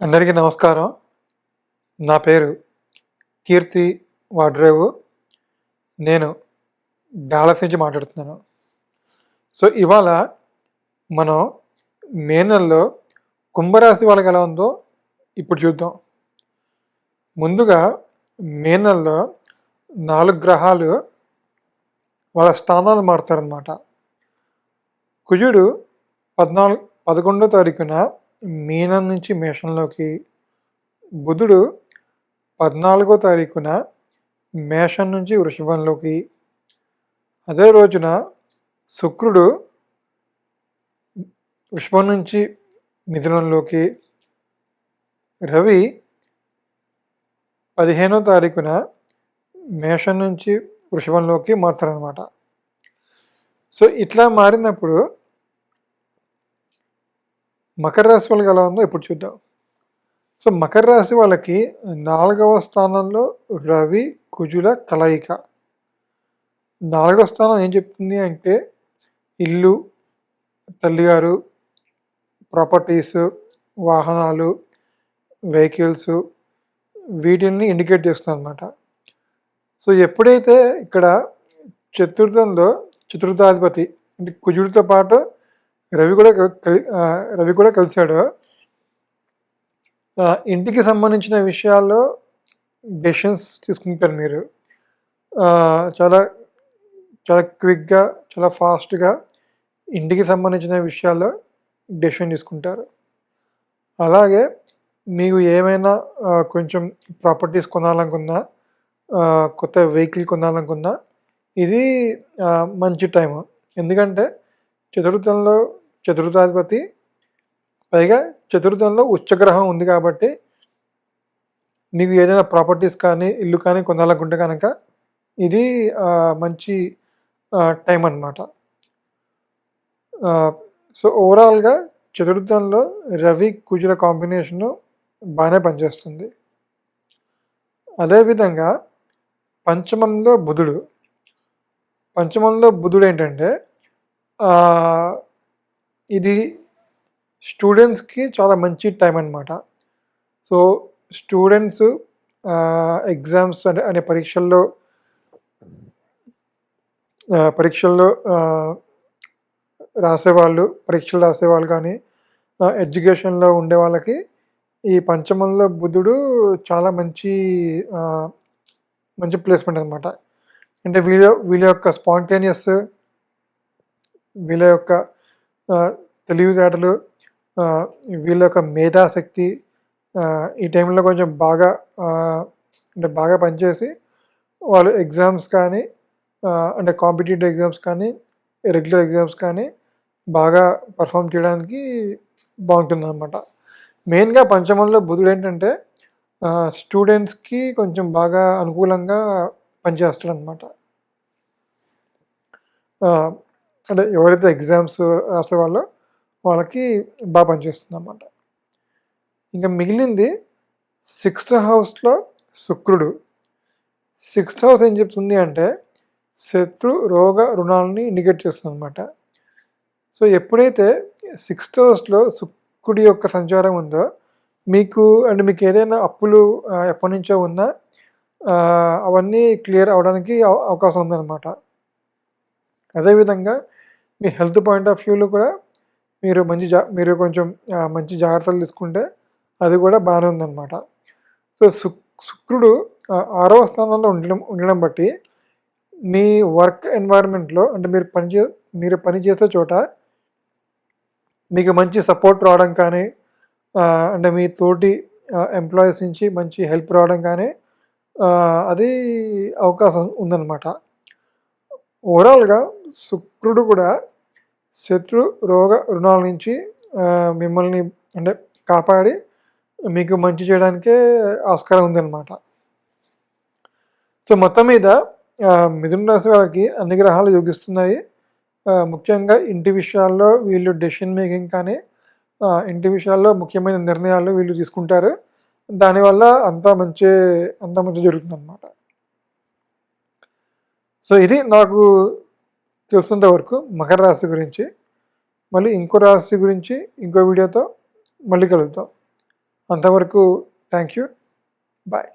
అందరికీ నమస్కారం. నా పేరు కీర్తి వాడ్రేవు. నేను డాలస్ నుంచి మాట్లాడుతున్నాను. ఇవాళ మనం మే నెలలో కుంభరాశి వాళ్ళకి ఎలా ఉందో ఇప్పుడు చూద్దాం. ముందుగా మే నెలలో 4 గ్రహాలు వాళ్ళ స్థానాలు మారుతారనమాట. కుజుడు 11వ తారీఖున మీనం నుంచి మేషంలోకి, బుధుడు 14వ తారీఖున మేషం నుంచి వృషభంలోకి, అదే రోజున శుక్రుడు వృషభం నుంచి మిథునంలోకి, రవి 15వ తారీఖున మేషం నుంచి వృషభంలోకి మారుతారనమాట. ఇట్లా మారినప్పుడు మకర రాశి వాళ్ళకి ఎలా ఉందో ఇప్పుడు చూద్దాం. మకర రాశి వాళ్ళకి 4వ స్థానంలో రవి కుజుల కలయిక. 4వ స్థానం ఏం చెప్తుంది అంటే ఇల్లు, తల్లిగారు, ప్రాపర్టీస్, వాహనాలు, వెహికల్స్, వీటిని ఇండికేట్ చేస్తుంది అనమాట. ఎప్పుడైతే ఇక్కడ చతుర్థాధిపతి అంటే కుజుడితో పాటు రవి కూడా కలిశాడు, ఇంటికి సంబంధించిన విషయాల్లో డెసిషన్స్ తీసుకుంటారు మీరు. చాలా చాలా క్విక్గా, చాలా ఫాస్ట్గా ఇంటికి సంబంధించిన విషయాల్లో డెసిషన్ తీసుకుంటారు. అలాగే మీకు ఏమైనా కొంచెం ప్రాపర్టీస్ కొనాలనుకున్నా, కొత్త వెహికల్ కొనాలనుకున్నా ఇది మంచి టైము. ఎందుకంటే చతుర్థాధిపతి, పైగా చతుర్థంలో ఉచ్చగ్రహం ఉంది కాబట్టి మీకు ఏదైనా ప్రాపర్టీస్ కానీ, ఇల్లు కానీ కొనాలనుకుంటే కనుక ఇది మంచి టైం అన్నమాట. ఓవరాల్గా చతుర్థంలో రవి కుజుల కాంబినేషను బాగానే పనిచేస్తుంది. అదేవిధంగా పంచమంలో బుధుడు ఏంటంటే ఇది స్టూడెంట్స్కి చాలా మంచి టైం అన్నమాట. స్టూడెంట్స్ ఎగ్జామ్స్ అనే పరీక్షల్లో పరీక్షలు రాసేవాళ్ళు కానీ, ఎడ్యుకేషన్లో ఉండే వాళ్ళకి ఈ పంచమంలో బుధుడు చాలా మంచి ప్లేస్మెంట్ అనమాట. అంటే వీళ్ళ యొక్క స్పాంటేనియస్, వీళ్ళ యొక్క తెలివితేటలు, వీళ్ళ యొక్క మేధాశక్తి ఈ టైంలో కొంచెం బాగా పనిచేసి వాళ్ళు ఎగ్జామ్స్ కానీ, అంటే కాంపిటేటివ్ ఎగ్జామ్స్ కానీ, రెగ్యులర్ ఎగ్జామ్స్ కానీ బాగా పర్ఫామ్ చేయడానికి బాగుంటుందన్నమాట. మెయిన్గా పంచమంలో బుధుడు ఏంటంటే స్టూడెంట్స్కి కొంచెం బాగా అనుకూలంగా పనిచేస్తాడనమాట. అంటే ఎవరైతే ఎగ్జామ్స్ రాసేవాళ్ళో వాళ్ళకి బాగా పనిచేస్తుంది అన్నమాట. ఇంకా మిగిలింది 6th హౌస్లో శుక్రుడు. 6th హౌస్ ఏం చెప్తుంది అంటే శత్రు, రోగ, రుణాలని ఇండికేట్ చేస్తుంది అనమాట. ఎప్పుడైతే 6th హౌస్లో శుక్రుడి యొక్క సంచారం ఉందో మీకు ఏదైనా అప్పులు ఎప్పటి నుంచో ఉన్నా అవన్నీ క్లియర్ అవడానికి అవకాశం ఉందన్నమాట. అదేవిధంగా మీ హెల్త్ పాయింట్ ఆఫ్ వ్యూలో కూడా మీరు కొంచెం మంచి జాగ్రత్తలు తీసుకుంటే అది కూడా బాగానే ఉందన్నమాట. శుక్రుడు 6వ స్థానంలో ఉండడం బట్టి మీ వర్క్ ఎన్వైర్న్మెంట్లో అంటే మీరు పనిచేసే చోట మీకు మంచి సపోర్ట్ రావడం కానీ, అంటే మీ తోటి ఎంప్లాయీస్ నుంచి మంచి హెల్ప్ రావడం కానీ అది అవకాశం ఉందన్నమాట. ఓవరాల్గా శుక్రుడు కూడా శత్రు, రోగ, రుణాల నుంచి మిమ్మల్ని కాపాడి మీకు మంచి చేయడానికే ఆస్కారం ఉందన్నమాట. మొత్తం మీద మిథున రాశి వాళ్ళకి అన్ని గ్రహాలు యోగిస్తున్నాయి. ముఖ్యంగా ఇంటి విషయాల్లో వీళ్ళు డెసిషన్ మేకింగ్ కానీ, ఇంటి విషయాల్లో ముఖ్యమైన నిర్ణయాలు వీళ్ళు తీసుకుంటారు. దానివల్ల అంతా మంచి జరుగుతుందన్నమాట. ఇది నాకు తెలిసినంత వరకు మకర రాశి గురించి. మళ్ళీ ఇంకో రాశి గురించి ఇంకో వీడియోతో మళ్ళీ కలుద్దాం. అంతవరకు థ్యాంక్ యూ. బాయ్.